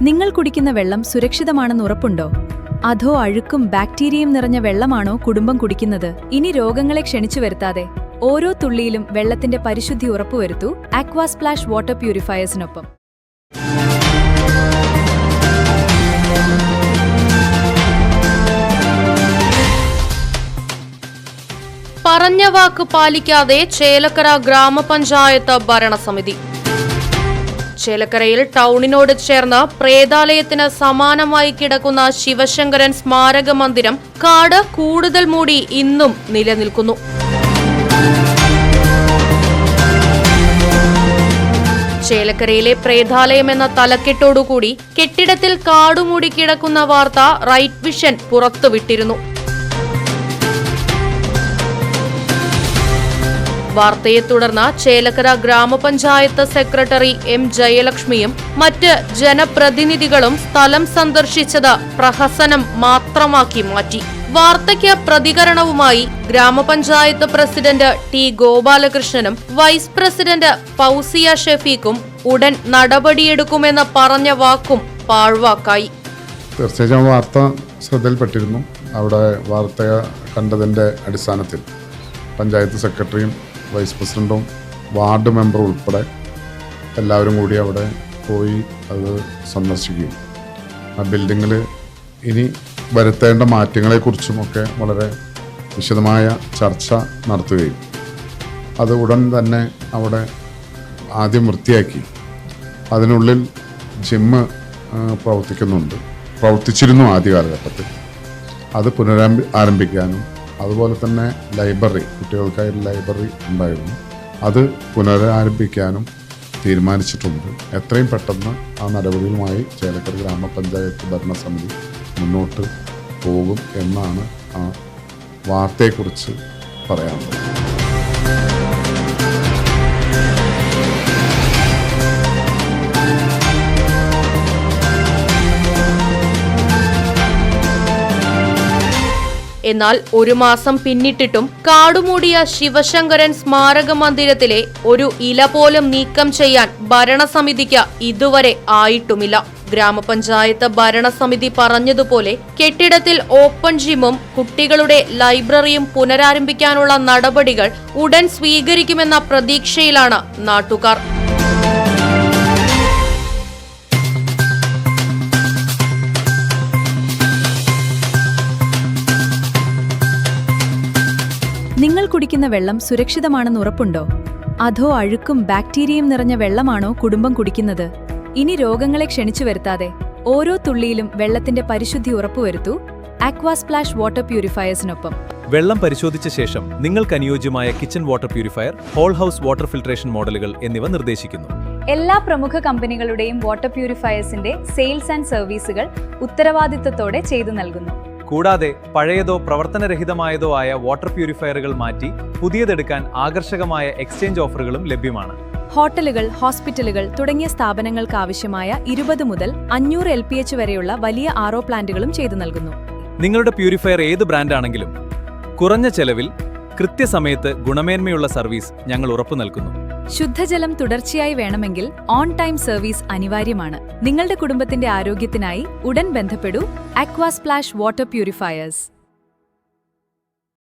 നിങ്ങൾ കുടിക്കുന്ന വെള്ളം സുരക്ഷിതമാണെന്ന് ഉറപ്പുണ്ടോ? അതോ അഴുക്കും ബാക്ടീരിയയും നിറഞ്ഞ വെള്ളമാണോ കുടുംബം കുടിക്കുന്നത്? ഇനി രോഗങ്ങളെ ക്ഷണിച്ചു വരുത്താതെ ഓരോ തുള്ളിയിലും വെള്ളത്തിന്റെ പരിശുദ്ധി ഉറപ്പുവരുത്തൂ ആക്വാ സ്പ്ലാഷ് വാട്ടർ പ്യൂരിഫയേഴ്സിനൊപ്പം. പറഞ്ഞ വാക്ക് പാലിക്കാതെ ചേലക്കര ഗ്രാമപഞ്ചായത്ത് ഭരണസമിതി. ചേലക്കരയിൽ ടൗണിനോട് ചേർന്ന് പ്രേതാലയത്തിന് സമാനമായി കിടക്കുന്ന ശിവശങ്കരൻ സ്മാരക മന്ദിരം കാട് കൂടുതൽ മൂടി ഇന്നും നിലനിൽക്കുന്നു. ചേലക്കരയിലെ പ്രേതാലയം എന്ന തലക്കെട്ടോടുകൂടി കെട്ടിടത്തിൽ കാടുമൂടി കിടക്കുന്ന വാർത്ത റൈറ്റ് വിഷൻ പുറത്തുവിട്ടിരുന്നു. വാർത്തയെ തുടർന്ന് ചേലക്കര ഗ്രാമപഞ്ചായത്ത് സെക്രട്ടറി എം ജയലക്ഷ്മിയും മറ്റ് ജനപ്രതിനിധികളും സ്ഥലം സന്ദർശിച്ചത് പ്രഹസനം മാത്രമാക്കി മാറ്റി. വാർത്തയ്ക്ക് പ്രതികരണവുമായി ഗ്രാമപഞ്ചായത്ത് പ്രസിഡന്റ് ടി ഗോപാലകൃഷ്ണനും വൈസ് പ്രസിഡന്റ് ഫൗസിയ ഷെഫീഖും ഉടൻ നടപടിയെടുക്കുമെന്ന് പറഞ്ഞ വാക്കും പാഴ്വാക്കായി. തീർച്ചയായും വാർത്ത ശ്രദ്ധയിൽപ്പെട്ടിരുന്നു. അവിടെ വാർത്ത കണ്ടതിന്റെ അടിസ്ഥാനത്തിൽ പഞ്ചായത്ത് സെക്രട്ടറിയും വൈസ് പ്രസിഡന്റും വാർഡ് മെമ്പറും ഉൾപ്പെടെ എല്ലാവരും കൂടി അവിടെ പോയി അത് സന്ദർശിക്കുകയും ആ ബിൽഡിങ്ങിൽ ഇനി വരുത്തേണ്ട മാറ്റങ്ങളെക്കുറിച്ചുമൊക്കെ വളരെ വിശദമായ ചർച്ച നടത്തുകയും അത് ഉടൻ തന്നെ അവിടെ ആദ്യം വൃത്തിയാക്കി അതിനുള്ളിൽ ജിമ്മ് പ്രവർത്തിച്ചിരുന്നു ആദ്യ കാലഘട്ടത്തിൽ. അത് ആരംഭിക്കാനും അതുപോലെ തന്നെ ലൈബ്രറി, കുട്ടികൾക്കായി ലൈബ്രറി ഉണ്ടായിരുന്നു, അത് പുനരാരംഭിക്കാനും തീരുമാനിച്ചിട്ടുണ്ട്. എത്രയും പെട്ടെന്ന് ആ നടപടികളുമായി ചേലക്കര ഗ്രാമപഞ്ചായത്ത് ഭരണസമിതി മുന്നോട്ട് പോകും എന്നാണ് ആ വാർത്തയെക്കുറിച്ച് പറയാനുള്ളത്. എന്നാൽ ഒരു മാസം പിന്നിട്ടിട്ടും കാടുമൂടിയ ശിവശങ്കരൻ സ്മാരക മന്ദിരത്തിലെ ഒരു ഇല പോലും നീക്കം ചെയ്യാൻ ഭരണസമിതിക്ക് ഇതുവരെ ആയിട്ടുമില്ല. ഗ്രാമപഞ്ചായത്ത് ഭരണസമിതി പറഞ്ഞതുപോലെ കെട്ടിടത്തിൽ ഓപ്പൺ ജിമ്മും കുട്ടികളുടെ ലൈബ്രറിയും പുനരാരംഭിക്കാനുള്ള നടപടികൾ ഉടൻ സ്വീകരിക്കുമെന്ന പ്രതീക്ഷയിലാണ് നാട്ടുകാർ. നിങ്ങൾ കുടിക്കുന്ന വെള്ളം സുരക്ഷിതമാണെന്ന് ഉറപ്പുണ്ടോ? അതോ അഴുക്കും ബാക്ടീരിയയും നിറഞ്ഞ വെള്ളമാണോ കുടുംബം കുടിക്കുന്നത്? ഇനി രോഗങ്ങളെ ക്ഷണിച്ചു വരുത്താതെ ഓരോ തുള്ളിയിലും വെള്ളത്തിന്റെ പരിശുദ്ധി ഉറപ്പുവരുത്തൂ ആക്വാ സ്പ്ലാഷ് വാട്ടർ പ്യൂരിഫയേഴ്സിനൊപ്പം. വെള്ളം പരിശോധിച്ച ശേഷം നിങ്ങൾക്ക് അനുയോജ്യമായ kitchen water purifier, whole house water filtration മോഡലുകൾ എന്നിവ നിർദ്ദേശിക്കുന്നു. എല്ലാ പ്രമുഖ കമ്പനികളുടെയും വാട്ടർ പ്യൂരിഫയേഴ്സിന്റെ സെയിൽസ് ആൻഡ് സർവീസുകൾ ഉത്തരവാദിത്തത്തോടെ ചെയ്തു നൽകുന്നു. കൂടാതെ പഴയതോ പ്രവർത്തനരഹിതമായതോ ആയ വാട്ടർ പ്യൂരിഫയറുകൾ മാറ്റി പുതിയതെടുക്കാൻ ആകർഷകമായ എക്സ്ചേഞ്ച് ഓഫറുകളും ലഭ്യമാണ്. ഹോട്ടലുകൾ, ഹോസ്പിറ്റലുകൾ തുടങ്ങിയ സ്ഥാപനങ്ങൾക്ക് ആവശ്യമായ 20 മുതൽ 500 LPH വരെയുള്ള വലിയ RO പ്ലാന്റുകളും ചെയ്തു നൽകുന്നു. നിങ്ങളുടെ പ്യൂരിഫയർ ഏത് ബ്രാൻഡാണെങ്കിലും കുറഞ്ഞ ചെലവിൽ കൃത്യസമയത്ത് ഗുണമേന്മയുള്ള സർവീസ് ഞങ്ങൾ ഉറപ്പു നൽകുന്നു. ശുദ്ധജലം തുടർച്ചയായി വേണമെങ്കിൽ ഓൺ ടൈം സർവീസ് അനിവാര്യമാണ്. നിങ്ങളുടെ കുടുംബത്തിന്റെ ആരോഗ്യത്തിനായി ഉടൻ ബന്ധപ്പെടൂ ആക്വാ സ്പ്ലാഷ് വാട്ടർ പ്യൂരിഫയേഴ്സ്.